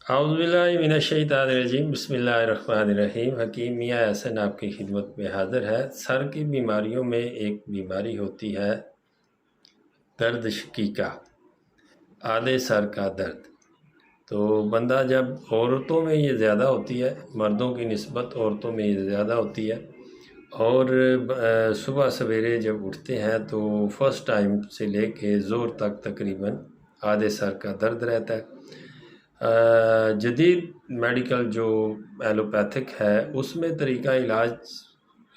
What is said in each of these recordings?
اعوذ باللہ من الشیطان الرجیم، بسم اللہ الرحمن الرحیم۔ حکیم میاں احسن آپ کی خدمت میں حاضر ہے۔ سر کی بیماریوں میں ایک بیماری ہوتی ہے درد شقیقہ، آدھے سر کا درد۔ تو بندہ جب عورتوں میں یہ زیادہ ہوتی ہے، مردوں کی نسبت عورتوں میں یہ زیادہ ہوتی ہے، اور صبح سویرے جب اٹھتے ہیں تو فرسٹ ٹائم سے لے کے زور تک تقریباً آدھے سر کا درد رہتا ہے۔ جدید میڈیکل جو ایلوپیتھک ہے اس میں طریقہ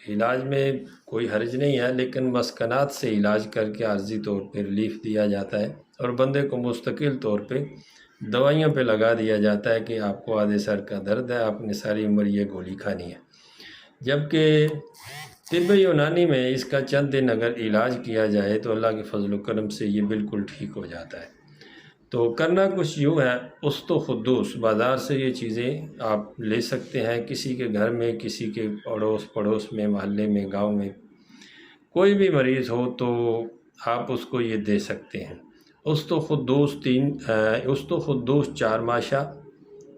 علاج میں کوئی حرج نہیں ہے، لیکن مسکنات سے علاج کر کے عارضی طور پہ ریلیف دیا جاتا ہے اور بندے کو مستقل طور پہ دوائیوں پہ لگا دیا جاتا ہے کہ آپ کو آدھے سر کا درد ہے، آپ نے ساری عمر یہ گولی کھانی ہے۔ جبکہ طب یونانی میں اس کا چند دن اگر علاج کیا جائے تو اللہ کے فضل و کرم سے یہ بالکل ٹھیک ہو جاتا ہے۔ تو کرنا کچھ یوں ہے، است و خدوس بازار سے یہ چیزیں آپ لے سکتے ہیں، کسی کے گھر میں، کسی کے پڑوس میں، محلے میں، گاؤں میں کوئی بھی مریض ہو تو آپ اس کو یہ دے سکتے ہیں۔ است و خدوس 4 ماشا،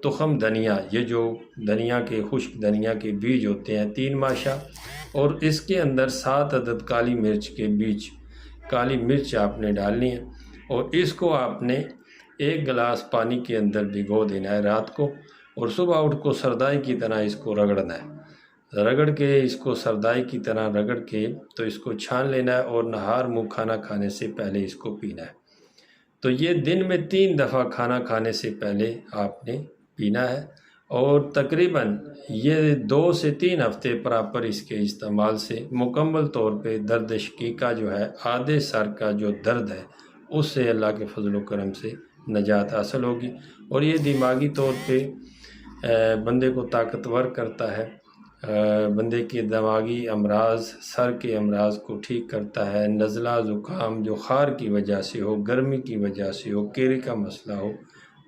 تخم دھنیا، یہ جو دھنیا کے خشک دھنیا کے بیج ہوتے ہیں 3 ماشا، اور اس کے اندر 7 عدد کالی مرچ کے بیج، کالی مرچ آپ نے ڈالنی ہے، اور اس کو آپ نے 1 گلاس پانی کے اندر بھگو دینا ہے رات کو، اور صبح اٹھ کو سردائی کی طرح اس کو رگڑنا ہے، رگڑ کے اس کو سردائی کی طرح رگڑ کے تو اس کو چھان لینا ہے، اور نہار منہ کھانا کھانے سے پہلے اس کو پینا ہے۔ تو یہ دن میں 3 دفعہ کھانا کھانے سے پہلے آپ نے پینا ہے، اور تقریباً یہ 2 سے 3 ہفتے پراپر اس کے استعمال سے مکمل طور پہ درد شقیقہ جو ہے، آدھے سر کا جو درد ہے، اس سے اللہ کے فضل و کرم سے نجات حاصل ہوگی، اور یہ دماغی طور پہ بندے کو طاقتور کرتا ہے، بندے کے دماغی امراض، سر کے امراض کو ٹھیک کرتا ہے، نزلہ زکام جو خار کی وجہ سے ہو، گرمی کی وجہ سے ہو، کیڑے کا مسئلہ ہو،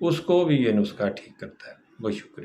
اس کو بھی یہ نسخہ ٹھیک کرتا ہے۔ بہت شکریہ۔